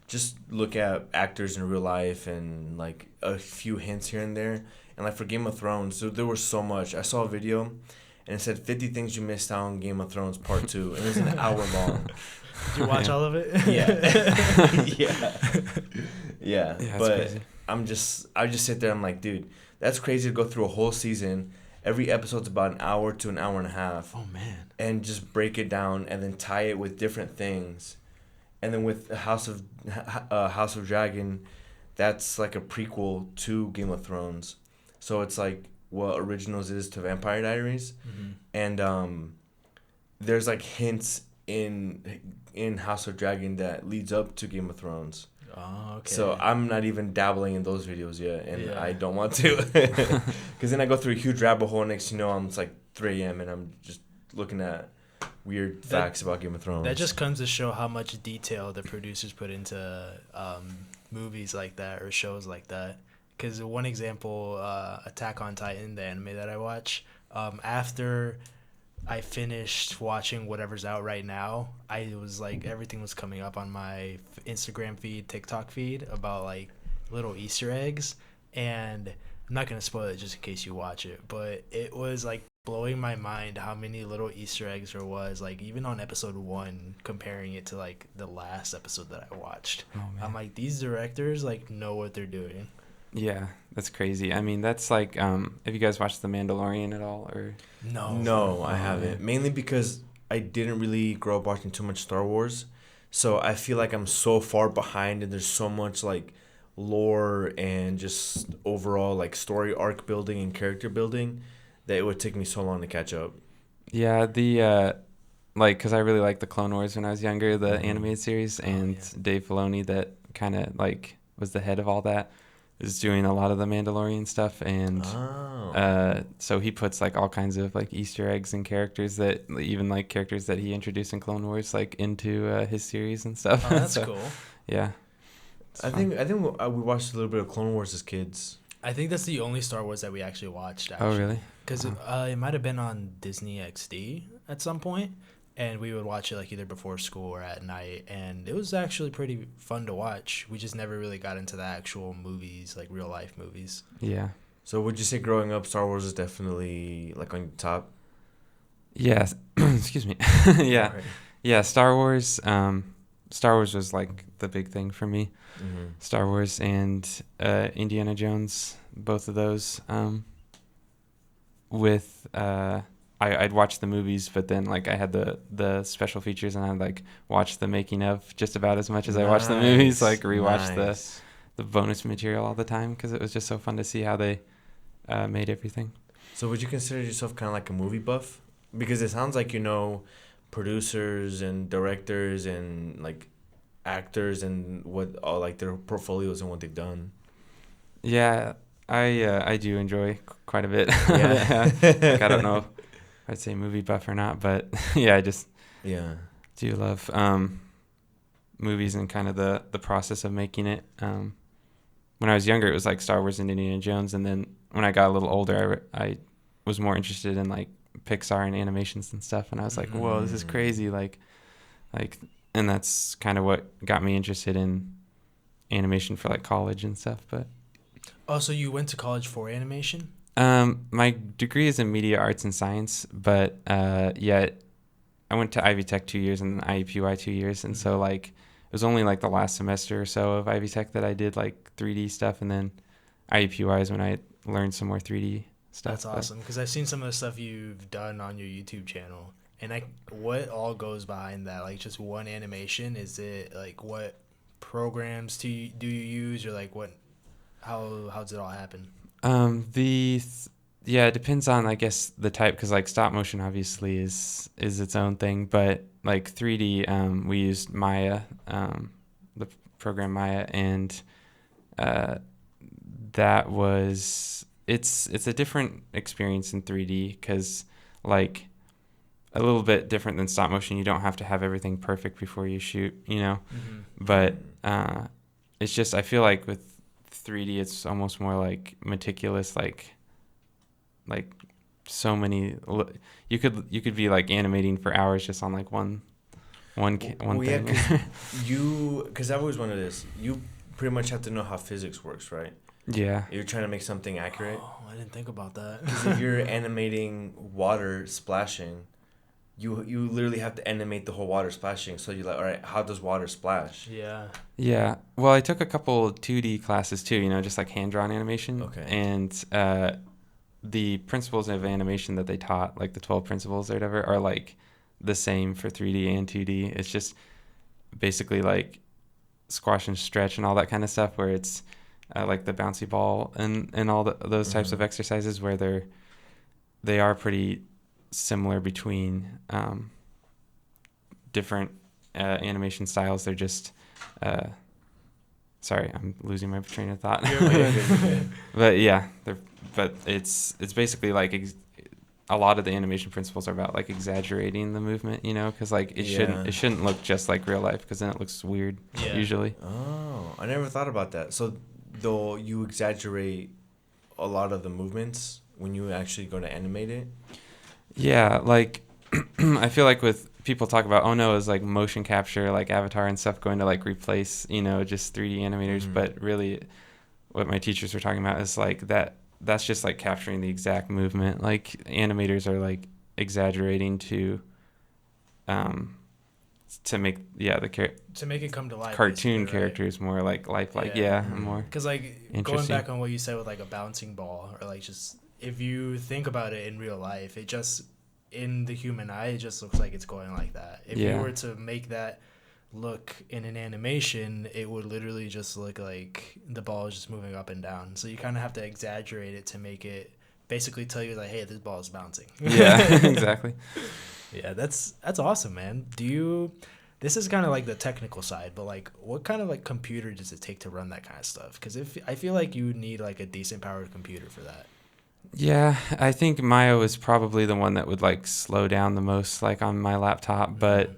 just look at actors in real life and like a few hints here and there. And like for Game of Thrones, so there was so much. I saw a video, and it said 50 things you missed out on Game of Thrones Part 2, and it was an hour long. Did you watch all of it? Yeah. Yeah. Yeah, but crazy. I just sit there. I'm like, dude, that's crazy to go through a whole season. Every episode's about an hour to an hour and a half. Oh man. And just break it down and then tie it with different things. And then with House of Dragon, that's like a prequel to Game of Thrones. So it's like what Originals is to Vampire Diaries. Mm-hmm. And there's like hints in House of Dragon that leads up to Game of Thrones. Oh, okay. So I'm not even dabbling in those videos yet, and Yeah. I don't want to. Because then I go through a huge rabbit hole, next it's like 3 a.m. and I'm just looking at weird facts about Game of Thrones. That just comes to show how much detail the producers put into movies like that or shows like that. Because one example, Attack on Titan, the anime that I watch, after I finished watching whatever's out right now, I was like, everything was coming up on my Instagram feed, TikTok feed about like little Easter eggs. And I'm not going to spoil it just in case you watch it, but it was like blowing my mind how many little Easter eggs there was, like even on episode 1, comparing it to like the last episode that I watched. Oh, man. I'm like, these directors like know what they're doing. Yeah, that's crazy. I mean, that's like, have you guys watched The Mandalorian at all? Or No, I haven't. Mainly because I didn't really grow up watching too much Star Wars. So I feel like I'm so far behind, and there's so much like lore and just overall like story arc building and character building that it would take me so long to catch up. Yeah, because I really liked the Clone Wars when I was younger, the animated series, and Dave Filoni, that kind of like was the head of all that, is doing a lot of the Mandalorian stuff, and so he puts like all kinds of like Easter eggs and characters that even like characters that he introduced in Clone Wars like into his series and stuff. Oh, that's so, cool. Yeah, I think we watched a little bit of Clone Wars as kids. I think that's the only Star Wars that we actually watched. Oh, really? Because it might have been on Disney XD at some point, and we would watch it like either before school or at night, and it was actually pretty fun to watch. We just never really got into the actual movies, like real life movies. Yeah. So would you say growing up, Star Wars is definitely like on your top? Yeah. Excuse me. Yeah. Right. Yeah. Star Wars. Star Wars was like the big thing for me. Mm-hmm. Star Wars and Indiana Jones, both of those. I'd watch the movies, but then like I had the special features, and I'd like watch the making of just about as much as I watched the movies. Like rewatch the bonus material all the time, because it was just so fun to see how they made everything. So would you consider yourself kind of like a movie buff? Because it sounds like producers and directors and like actors and what all like their portfolios and what they've done. Yeah, I do enjoy quite a bit. Yeah. Like, I don't know if I'd say movie buff or not, but yeah, I just do love movies and kind of the process of making it. When I was younger, it was like Star Wars and Indiana Jones, and then when I got a little older, I was more interested in like Pixar and animations and stuff, and I was like, whoa, this is crazy, like, and that's kind of what got me interested in animation for like college and stuff. But so you went to college for animation? My degree is in media arts and science, but I went to Ivy Tech 2 years and then IUPUI 2 years, and so like was only like the last semester or so of Ivy Tech that I did like 3D stuff, and then IUP wise when I learned some more 3D stuff. That's awesome, because I've seen some of the stuff you've done on your YouTube channel, and what all goes behind that? Like just one animation? Is it like what programs do you use, or like how does it all happen? Yeah, it depends on, I guess, the type, because like stop motion obviously is its own thing, but like 3D, we used Maya, the program Maya, and that was it's a different experience in 3D, because like a little bit different than stop motion. You don't have to have everything perfect before you shoot, but it's just, I feel like with 3D it's almost more like meticulous, like so many you could be like animating for hours just on like one thing. Yeah, because I've always wondered this. You pretty much have to know how physics works, right? Yeah. You're trying to make something accurate. Oh, I didn't think about that. Because if you're animating water splashing, you literally have to animate the whole water splashing. So you're like, all right, how does water splash? Yeah. Well, I took a couple 2D classes too, just like hand-drawn animation. Okay. And the principles of animation that they taught, like the 12 principles or whatever, are like the same for 3D and 2D. It's just basically like squash and stretch and all that kind of stuff, where it's like the bouncy ball and all those types of exercises, where they are pretty similar between different animation styles. They're just sorry, I'm losing my train of thought. But yeah, but it's basically like a lot of the animation principles are about like exaggerating the movement, because like it shouldn't look just like real life, because then it looks weird usually. Oh, I never thought about that. So though you exaggerate a lot of the movements when you actually go to animate it? Yeah, like I feel like with people talk about, oh no, is like motion capture, like Avatar and stuff going to like replace, just 3D animators. But really what my teachers were talking about is like that's just like capturing the exact movement. Like animators are like exaggerating to make to make it come to life, cartoon characters more like lifelike. More, because like going back on what you said with like a bouncing ball, or like just if you think about it in real life, it just, in the human eye, it just looks like it's going like that. If you were to make that look in an animation, it would literally just look like the ball is just moving up and down. So you kind of have to exaggerate it to make it basically tell you like, hey, this ball is bouncing. Yeah, exactly. Yeah, that's awesome, man. This is kind of like the technical side, but like what kind of like computer does it take to run that kind of stuff? Because I feel like you would need like a decent powered computer for that. Yeah, I think Maya was probably the one that would like slow down the most, like on my laptop. But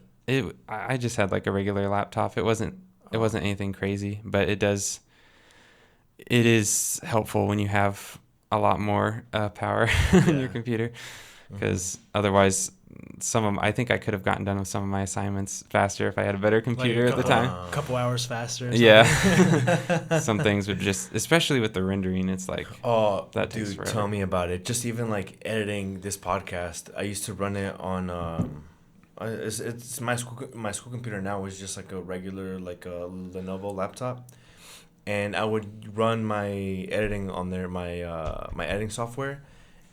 I just had like a regular laptop. It wasn't anything crazy, but it is helpful when you have a lot more power in your computer, because otherwise I think I could have gotten done with some of my assignments faster if I had a better computer at the time. A couple hours faster. Yeah. Some things would just, especially with the rendering, it's like, that dude, tell me about it. Just even like editing this podcast, I used to run it on it's my school computer now is just like a regular, like a Lenovo laptop, and I would run my editing on there, my editing software,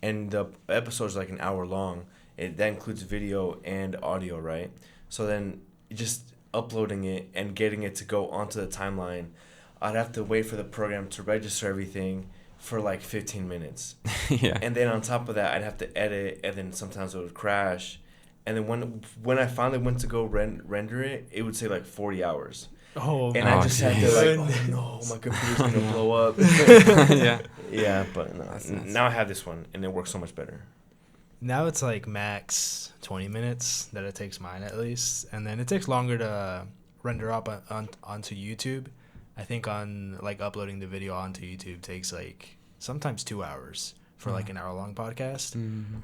and the episode's like an hour long. That includes video and audio, right? So then just uploading it and getting it to go onto the timeline, I'd have to wait for the program to register everything for like 15 minutes. Yeah. And then on top of that, I'd have to edit, and then sometimes it would crash. And then when I finally went to go render it, it would say like 40 hours. I just had to like, oh no, my computer's gonna blow up. Yeah. Yeah, but no, now I have this one, and it works so much better. Now it's like max 20 minutes that it takes mine, at least. And then it takes longer to render up onto YouTube. I think on like uploading the video onto YouTube takes like sometimes 2 hours for like an hour-long podcast.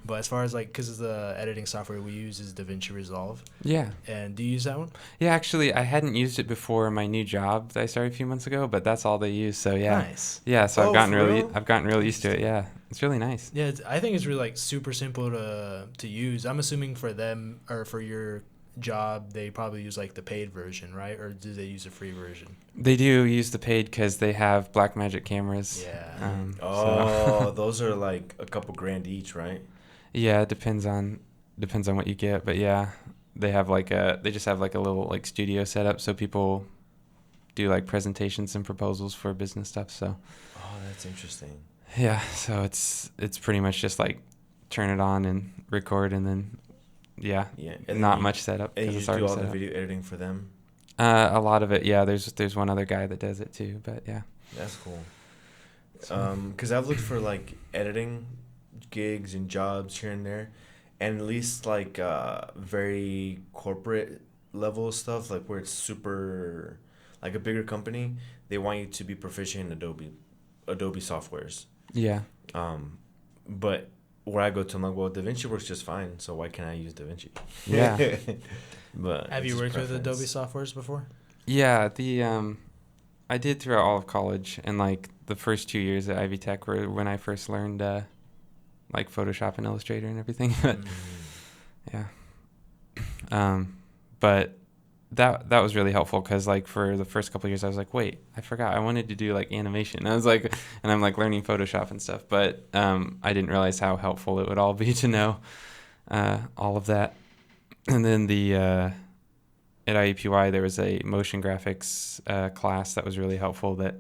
But as far as like, because the editing software we use is DaVinci Resolve. Yeah. And do you use that one? Yeah, actually, I hadn't used it before my new job that I started a few months ago, but that's all they use. So yeah. Nice. Yeah, so I've gotten really used to it. Yeah, it's really nice. Yeah, I think it's really like super simple to use. I'm assuming for them, or for your job, they probably use like the paid version, right? Or do they use a free version? They do use the paid because they have Blackmagic cameras. Yeah. Oh, those are like a couple grand each, right? Yeah, it depends on what you get, but yeah, they just have like a little like studio setup so people do like presentations and proposals for business stuff. So Oh, that's interesting. yeah, so it's pretty much just like turn it on and record, and then Yeah. And not then much setup And because you it's just do already all set the up. video editing for them. A lot of it, yeah. There's one other guy that does it too, but yeah. That's cool. Because I've looked for like editing gigs and jobs here and there, and at least like very corporate level stuff, like where it's super, like a bigger company, they want you to be proficient in Adobe softwares. Yeah. But where I go to, I'm like, well, DaVinci works just fine, so why can't I use DaVinci? Yeah. But Have it's you just worked with preference. Adobe softwares before? Yeah, I did throughout all of college, and like the first 2 years at Ivy Tech were when I first learned like Photoshop and Illustrator and everything. But yeah, but that was really helpful because like for the first couple of years I was like, wait, I forgot I wanted to do like animation. And I was like, and I'm like learning Photoshop and stuff, but I didn't realize how helpful it would all be to know all of that. And then at IUPUI there was a motion graphics class that was really helpful that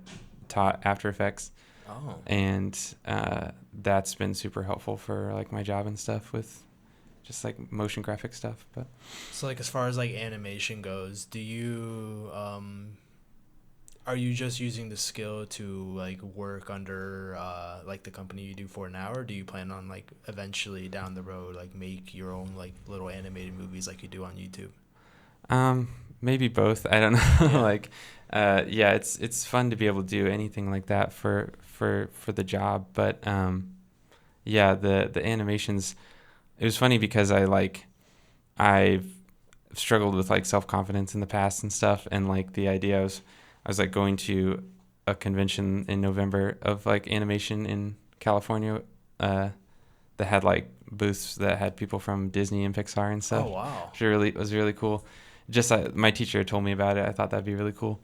taught After Effects. Oh. And that's been super helpful for like my job and stuff with just like motion graphic stuff. But So like as far as like animation goes, do you are you just using the skill to like work under like the company you do for now, or do you plan on like eventually down the road like make your own like little animated movies like you do on YouTube? maybe both. I don't know. Yeah. Like yeah, it's fun to be able to do anything like that for the job. But yeah, the animations, it was funny because I've struggled with like self-confidence in the past and stuff, and like the idea I was like going to a convention in November of like animation in California that had like booths that had people from Disney and Pixar and stuff. Oh wow. It was really cool. Just my teacher told me about it. I thought that'd be really cool.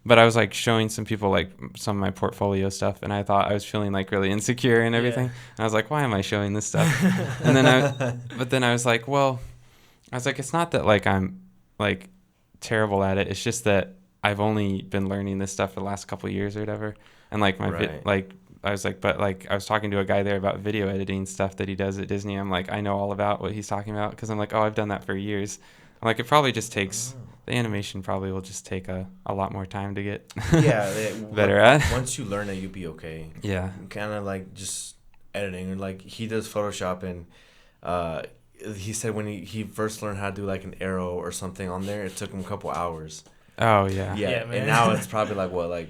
But I was like showing some people like some of my portfolio stuff, and I thought I was feeling like really insecure and everything. Yeah. And I was like, why am I showing this stuff? And then I was like, well, it's not that like I'm like terrible at it. It's just that I've only been learning this stuff for the last couple of years or whatever. And like Right. I was like, but like I was talking to a guy there about video editing stuff that he does at Disney. I'm like, I know all about what he's talking about because I'm like, oh, I've done that for years. I'm like, it probably just takes the animation probably will just take a lot more time to get better at. Once you learn it, you'll be okay. Yeah. Kind of like just editing, or like he does Photoshop, and he said when he first learned how to do like an arrow or something on there, it took him a couple hours. Oh yeah. Yeah, man. And now it's probably like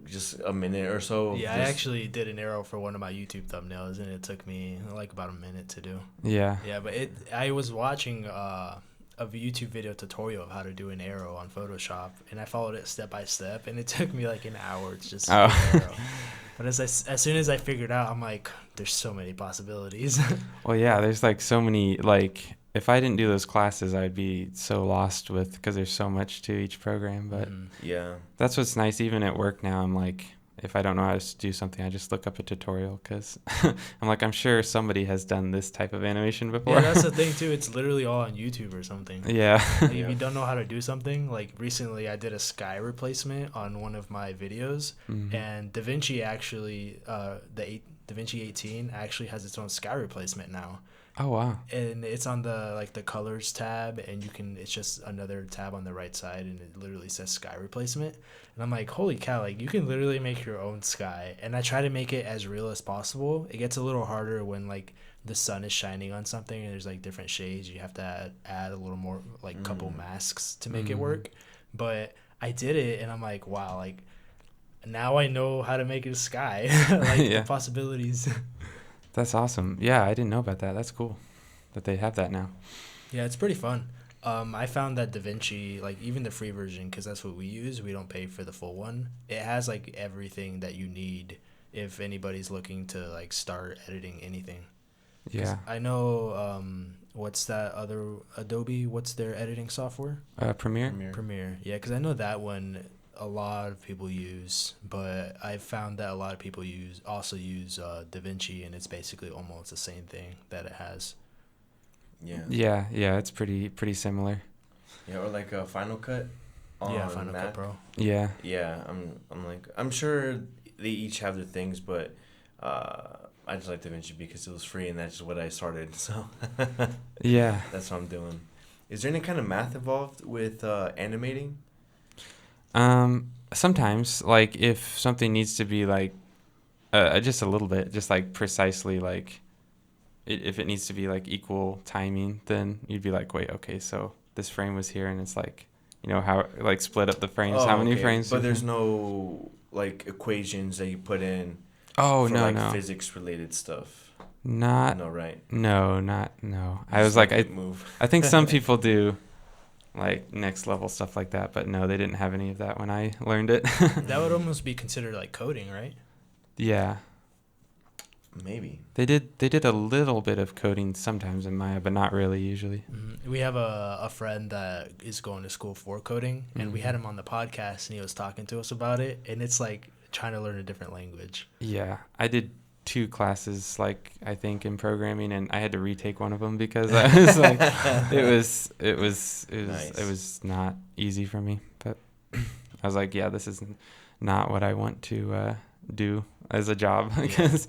just a minute or so. Yeah, I actually did an arrow for one of my YouTube thumbnails, and it took me like about a minute to do. Yeah. Yeah, but I was watching a YouTube video tutorial of how to do an arrow on Photoshop, and I followed it step by step, and it took me like an hour to just do an arrow. But as soon as I figured out, I'm like, there's so many possibilities. Well, yeah, there's like so many, like if I didn't do those classes, I'd be so lost because there's so much to each program. But yeah, that's what's nice. Even at work now, I'm like, if I don't know how to do something, I just look up a tutorial because I'm like, I'm sure somebody has done this type of animation before. Yeah, that's the thing too. It's literally all on YouTube or something. Yeah. Like, if you don't know how to do something, like recently I did a sky replacement on one of my videos, and DaVinci actually, DaVinci 18 actually has its own sky replacement now. Oh wow. And it's on the colors tab, and it's just another tab on the right side, and it literally says sky replacement. And I'm like, holy cow, like you can literally make your own sky. And I try to make it as real as possible. It gets a little harder when like the sun is shining on something and there's like different shades. You have to add a little more, like couple masks to make it work. But I did it, and I'm like, wow, like now I know how to make a sky. Like Yeah. the possibilities. That's awesome. Yeah, I didn't know about that. That's cool that they have that now. Yeah, it's pretty fun. I found that DaVinci, like even the free version, because that's what we use, we don't pay for the full one. It has like everything that you need if anybody's looking to like start editing anything. 'Cause Yeah. I know what's that other Adobe? What's their editing software? Premiere. Premiere. Yeah, because I know that one a lot of people use, but I found that a lot of people use DaVinci, and it's basically almost the same thing that it has. Yeah, it's pretty similar. Yeah, or like a Final Cut. Final Cut Pro. Yeah. Yeah, I'm sure they each have their things, but I just like DaVinci because it was free and that's what I started. So Yeah. That's what I'm doing. Is there any kind of math involved with animating? Sometimes, like if something needs to be like just a little bit, just like precisely like if it needs to be like equal timing, then you'd be like, wait, okay, so this frame was here and it's like, how like split up the frames, how many frames. But there's no like equations that you put in for like physics related stuff. Not No, right? No. I was like, I think some people do like next level stuff like that, but no, they didn't have any of that when I learned it. That would almost be considered like coding, right? Yeah. Maybe. They did a little bit of coding sometimes in Maya, but not really usually. Mm-hmm. We have a friend that is going to school for coding, and we had him on the podcast, and he was talking to us about it, and it's like trying to learn a different language. Yeah, I did 2 classes, like I think in programming, and I had to retake one of them because I was like, it was not easy for me. But I was like, yeah, this is not what I want to do as a job because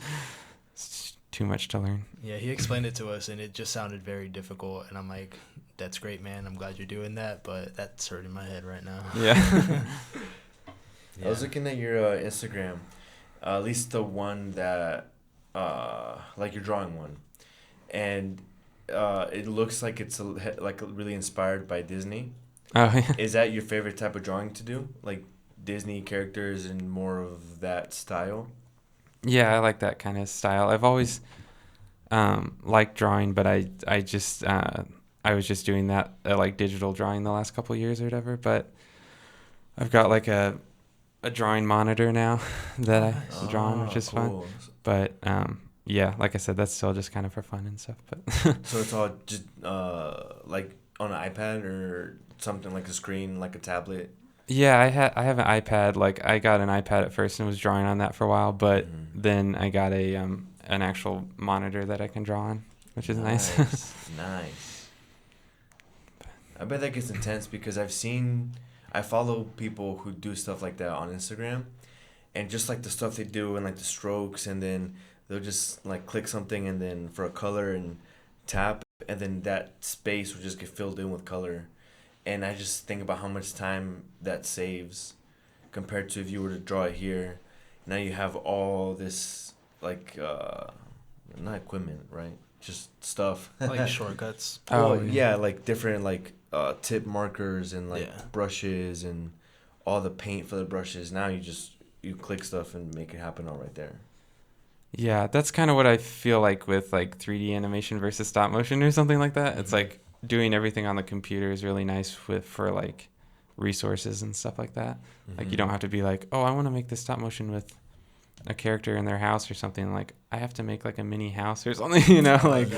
it's too much to learn. Yeah, he explained it to us, and it just sounded very difficult. And I'm like, that's great, man. I'm glad you're doing that, but that's hurting my head right now. Yeah. I was looking at your Instagram, at least the one that, like your drawing one, and it looks like it's like really inspired by Disney. Oh yeah. Is that your favorite type of drawing to do, like Disney characters and more of that style? Yeah, I like that kind of style. I've always liked drawing, but I was just doing that like digital drawing the last couple of years or whatever. But I've got like a drawing monitor now that I draw on, which is fun. But yeah, like I said, that's still just kind of for fun and stuff. But so it's all just like on an iPad or something, like a screen, like a tablet. Yeah, I have an iPad. Like I got an iPad at first and was drawing on that for a while, but then I got an actual monitor that I can draw on, which is nice. Nice. I bet that gets intense because I follow people who do stuff like that on Instagram, and just like the stuff they do and like the strokes, and then they'll just like click something and then for a color and tap, and then that space will just get filled in with color. And I just think about how much time that saves compared to if you were to draw it here. Now you have all this, like, not equipment, right? Just stuff. Like shortcuts. Oh, yeah, like different, like, tip markers and, like, brushes and all the paint for the brushes. Now you click stuff and make it happen all right there. Yeah, that's kind of what I feel like with, like, 3D animation versus stop motion or something like that. It's like doing everything on the computer is really nice for like resources and stuff like that. Like you don't have to be like, oh, I want to make this stop motion with a character in their house or something. Like I have to make like a mini house or something, like,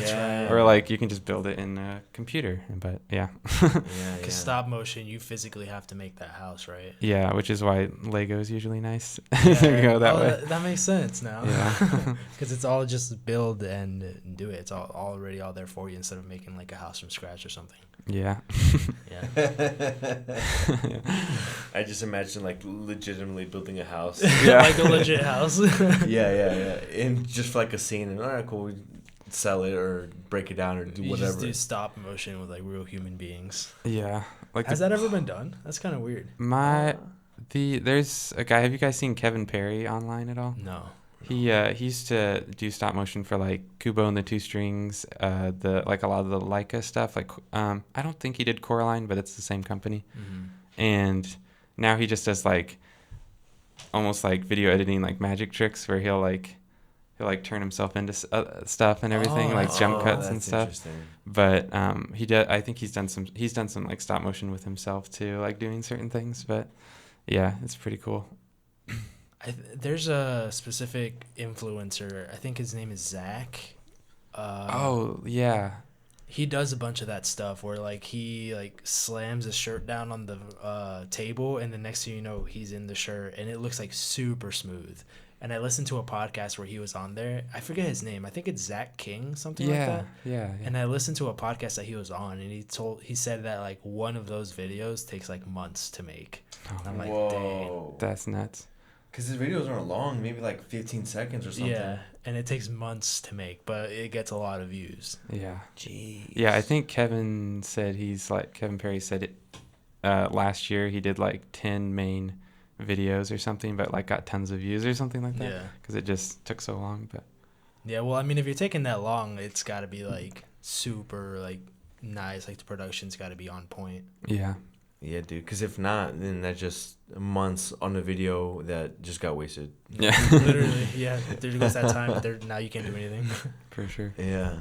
or like you can just build it in a computer. But yeah. Because stop motion, you physically have to make that house, right? Yeah, which is why Lego is usually nice. Go that way. That makes sense now. Yeah. Because it's all just build and do it. It's already all there for you instead of making like a house from scratch or something. Yeah. I just imagine like legitimately building a house. Yeah. Like a legit house. Yeah. And just for like a scene, and all right, cool, we sell it or break it down or do whatever. You just do stop motion with like real human beings. Yeah. Like has that ever been done? That's kind of weird. There's a guy. Have you guys seen Kevin Perry online at all? No. He used to do stop motion for like Kubo and the Two Strings, like a lot of the Leica stuff. Like I don't think he did Coraline, but it's the same company. And now he just does like almost like video editing, like magic tricks, where he'll turn himself into stuff and everything, like jump cuts and stuff. But I think he's done some like stop motion with himself too, like doing certain things. But yeah, it's pretty cool. There's a specific influencer. I think his name is Zach. Oh yeah. He does a bunch of that stuff where like he like slams his shirt down on the table, and the next thing you know, he's in the shirt, and it looks like super smooth. And I listened to a podcast where he was on there. I forget his name. I think it's Zach King, something like that. Yeah. And I listened to a podcast that he was on, and he said that like one of those videos takes like months to make. And I'm like, whoa, dang. That's nuts. Because his videos aren't long, maybe like 15 seconds or something. Yeah, and it takes months to make, but it gets a lot of views. Yeah. Jeez. Yeah, I think Kevin Perry said it last year he did like 10 main videos or something, but like got tons of views or something like that. Yeah. Because it just took so long. But Yeah, well, I mean, if you're taking that long, it's got to be like super like nice. Like the production's got to be on point. yeah. Yeah, dude. Because if not, then that's just months on a video that just got wasted. Yeah. Literally, yeah. There goes that time. Now you can't do anything. For sure. Yeah.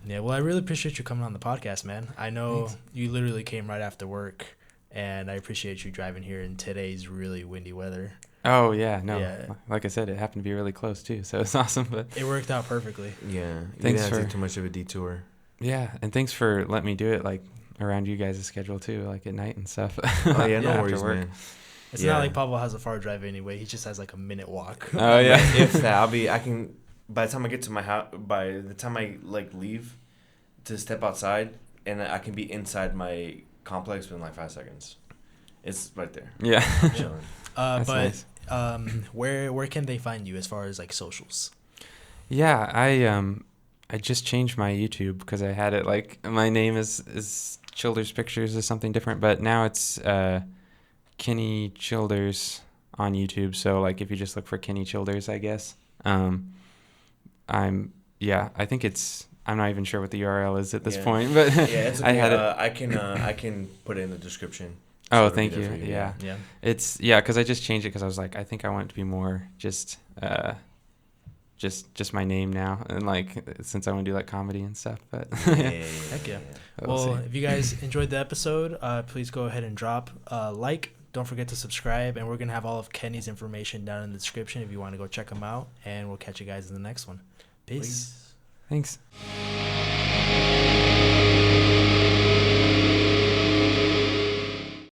Yeah, well, I really appreciate you coming on the podcast, man. I know Thanks. you literally came right after work, and I appreciate you driving here in today's really windy weather. Oh, yeah. No. Yeah. Like I said, it happened to be really close too. So it's awesome. But It worked out perfectly. Yeah. You Thanks didn't have to for- take too much of a detour. yeah. And thanks for letting me do it like around you guys' schedule too, like at night and stuff. Oh, yeah, no after worries, work. man. It's Yeah. not like Pablo has a far drive anyway. He just has like a minute walk. Oh, yeah. If that, by the time I get to my house, by the time I like leave to step outside, and I can be inside my complex within like 5 seconds. It's right there. Yeah. Chilling. That's But nice. where can they find you as far as like socials? Yeah, I just changed my YouTube because I had it like my name is Childers Pictures or something different, but now it's Kenny Childers on YouTube. So like if you just look for Kenny Childers, I guess. I think I'm not even sure what the URL is at this Yeah. point, but Yeah, it's okay. I had it. I can put it in the description. Oh, it'll be thank there you. for Yeah. Yeah. It's because I just changed it because I was like, I think I want it to be more just my name now, and like since I want to do like comedy and stuff. But Heck yeah. we'll Well, see. if you guys enjoyed the episode, please go ahead and drop a like. Don't forget to subscribe, and we're going to have all of Kenny's information down in the description if you want to go check him out, and we'll catch you guys in the next one. Peace. Thanks.